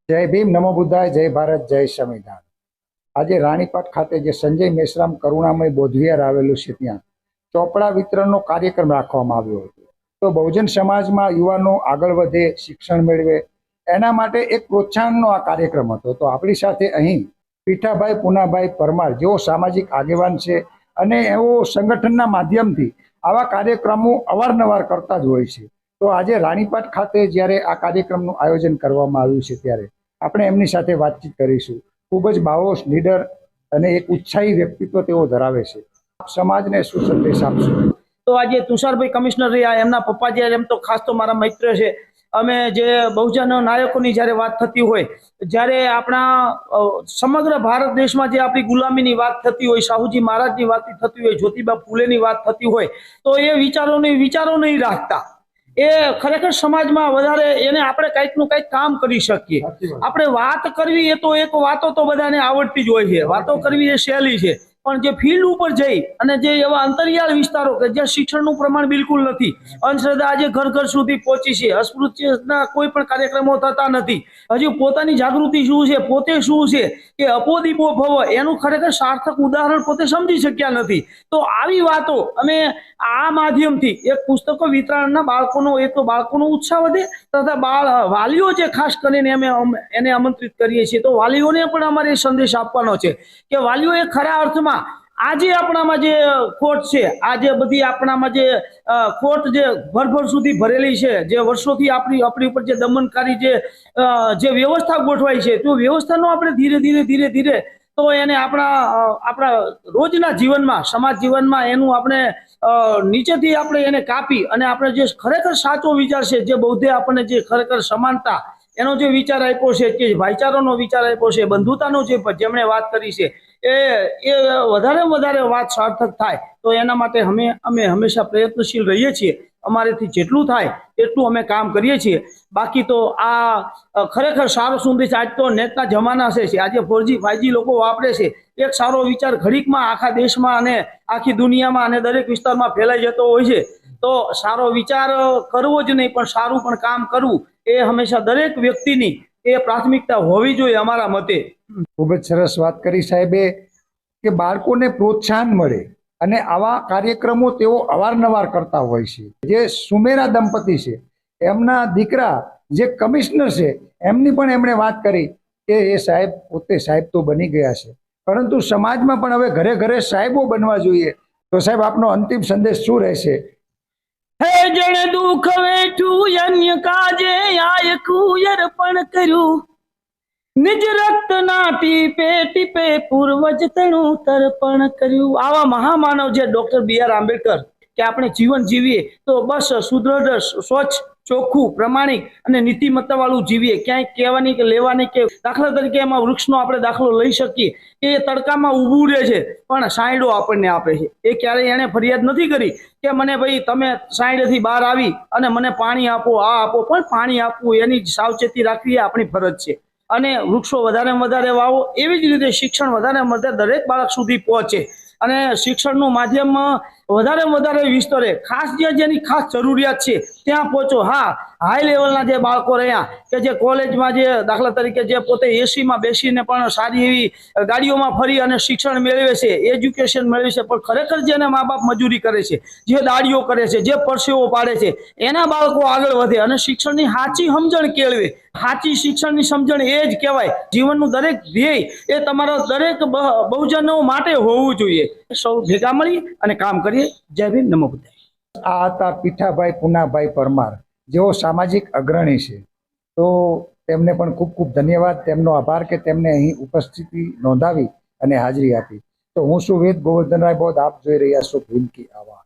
जय भीम, नमो बुद्धाय, जय भारत, जय संविधान। आज राणीपाट खाते जे संजय मेश्राम करुणामय बोधविहार आवेलू छे त्यां ચોપડા વિતરણનો કાર્યક્રમ રાખવામાં આવ્યો હતો। તો બહુજન સમાજમાં યુવાનો આગળ વધે, શિક્ષણ મેળવે એના માટે એક પ્રોત્સાહનનો આ કાર્યક્રમ હતો। તો આપણી સાથે અહીં પીઠાભાઈ પુનાભાઈ પરમાર જેઓ સામાજિક આગેવાન છે અને એવો સંગઠનના માધ્યમથી આવા કાર્યક્રમો અવારનવાર કરતા જ હોય છે। તો આજે રાણીપાટ ખાતે જ્યારે આ કાર્યક્રમનું આયોજન કરવામાં આવ્યું છે ત્યારે આપણે એમની સાથે વાતચીત કરીશું। ખૂબ જ બાહોશ, નીડર અને એક ઉત્સાહી વ્યક્તિત્વ તેઓ ધરાવે છે। સમાજને શું સંદેશ આપશો? તો આજે તુષારભાઈ કમિશનર રહ્યા, એમના પપ્પા જે એમ તો ખાસ તો મારા મિત્ર છે। અમે જે બહુજન નાયકોની જ્યારે વાત થતી હોય, જ્યારે આપણા સમગ્ર ભારત દેશમાં જે આપણી ગુલામીની વાત થતી હોય, શાહુજી મહારાજની વાત થતી હોય, જ્યોતિબા ફૂલેની વાત થતી હોય, તો એ વિચારો નહીં રાખતા। એ ખરેખર સમાજમાં વધારે એને આપણે કંઈકનું કંઈક કામ કરી શકીએ। આપણે વાત કરવી એ તો એક વાતો તો બધાને આવડતી જ હોય છે, વાતો કરવી એ સહેલી છે, પણ જે ફિલ્ડ ઉપર જઈ અને જે એવા અંતરિયાળ વિસ્તારો કે જ્યાં શિક્ષણનું પ્રમાણ બિલકુલ નથી, અંધશ્રદ્ધા આજે ઘર ઘર સુધી પહોંચી છે, અસ્પૃશ્યના કોઈ પણ કાર્યક્રમો થતા નથી, હજુ પોતાની જાગૃતિ શું છે, પોતે શું છે કે અપોદીપો ભવ એનું ખરેખર સાર્થક ઉદાહરણ પોતે સમજી શક્યા નથી। તો આવી વાતો અમે આ માધ્યમથી એક પુસ્તકો વિતરણના બાળકોનો ઉત્સાહ વધે તથા વાલીઓ જે ખાસ કરીને અમે એને આમંત્રિત કરીએ છીએ। તો વાલીઓને પણ અમારે સંદેશ આપવાનો છે કે વાલીઓએ ખરા અર્થમાં આજે આપણામાં જે ખોટ છે, આજે બધી આપણામાં જે ખોટ જે ભરભર સુધી ભરેલી છે, જે વર્ષોથી આપણી ઉપર જે દમનકારી જે વ્યવસ્થા ગોઠવાઈ છે, તો વ્યવસ્થાનો આપણે ધીરે ધીરે તો એને આપણા રોજના જીવનમાં, સમાજ જીવનમાં એનું આપણે નીચેથી આપણે એને કાપી અને આપણે જે ખરેખર સાચો વિચાર છે, જે બૌદ્ધે આપણને જે ખરેખર સમાનતા એનો જે વિચાર આપ્યો છે, કે ભાઈચારાનો વિચાર આપ્યો છે, બંધુતાનો જેમણે વાત કરી છે, એ વધારે વાત સાર્થક થાય તો એના માટે અમે હંમેશા પ્રયત્નશીલ રહીએ છીએ। અમારેથી જેટલું થાય એટલું અમે કામ કરીએ છીએ। બાકી તો આ ખરેખર સારો સંદેશ, આજ તો નેટના જમાના છે, આજે 4G 5G લોકો વાપરે છે, એક સારો વિચાર ઘડીકમાં આખા દેશમાં અને આખી દુનિયામાં અને દરેક વિસ્તારમાં ફેલાઈ જતો હોય છે। તો સારો વિચાર કરવો જ નહીં, પણ સારું પણ કામ કરવું એ હંમેશા દરેક વ્યક્તિની એ પ્રાથમિકતા હોવી જોઈએ અમારા મતે। ખૂબ જ સરસ વાત કરી સાહેબે કે બાળકોને પ્રોત્સાહન મળે અને આવા કાર્યક્રમો તેઓ અવારનવાર કરતા હોય છે। જે સુમેરા દંપતી છે, એમના દીકરા જે કમિશનર છે, એમની પણ એમણે વાત કરી કે એ સાહેબ પોતે સાહેબ તો બની ગયા છે, પરંતુ સમાજમાં પણ હવે ઘરે ઘરે સાહેબો બનવા જોઈએ। તો સાહેબ, આપનો અંતિમ સંદેશ શું રહેશે? હે જણ દુઃખ વેઠું અન્ય કાજે આય કુયર પણ કર્યું, નિજ રક્ત ના ટીપે ટીપે પૂર્વજ તણું તર્પણ કર્યું। આવા મહામાનવ જે ડોક્ટર BR આંબેડકર કે આપણે જીવન જીવીએ તો બસ સુદૃઢ, સ્વચ્છ, ચોખ્ખું, પ્રમાણિક અને નીતિમત્તા વાળું જીવીએ। ક્યાંય કહેવાની કે લેવાની કે દાખલા તરીકે એમાં વૃક્ષનો આપણે દાખલો લઈ શકીએ કે એ તડકામાં ઊભું રહે છે પણ છાંયડો આપણને આપે છે। એ ક્યારેય એને ફરિયાદ નથી કરી કે મને ભાઈ તમે છાંયડેથી બહાર આવી અને મને પાણી આપો, આ આપો, પણ પાણી આપવું એની સાવચેતી રાખવી એ આપણી ફરજ છે। અને વૃક્ષો વધારે વાવો, એવી જ રીતે શિક્ષણ વધારે દરેક બાળક સુધી પહોંચે અને શિક્ષણનું માધ્યમ વધારે વિસ્તરે, ખાસ જેની ખાસ જરૂરિયાત છે ત્યાં પહોંચો। હા, હાઈ લેવલના જે બાળકો રહ્યા કે જે કોલેજમાં જે દાખલા તરીકે જે પોતે એસીમાં બેસીને પણ સારી એવી ગાડીઓમાં ફરી અને શિક્ષણ મેળવે છે, એજ્યુકેશન મેળવે છે, પણ ખરેખર જેને મા બાપ મજૂરી કરે છે, જે દાડીઓ કરે છે, જે પરસેવો પાડે છે, એના બાળકો આગળ વધે અને શિક્ષણની સાચી સમજણ કેળવે। સાચી શિક્ષણની સમજણ એ જ કહેવાય। જીવનનું દરેક ધ્યેય એ તમારા દરેક બહુજનો માટે હોવું જોઈએ। સૌ ભેગા મળી અને કામ કરીએ। જય ભીમ, નમો બુદ્ધાય। આ હતા પીઠાભાઈ પુનાભાઈ પરમાર, જેઓ સામાજિક અગ્રણી છે। તો તેમને પણ ખૂબ ખૂબ ધન્યવાદ, તેમનો આભાર કે તેમને અહીં ઉપસ્થિતિ નોંધાવી અને હાજરી આપી। તો હું છું વેદ ગોવર્ધનરાય બૌદ્ધ, આપ જોઈ રહ્યા છો ભીમ કી આવાજ।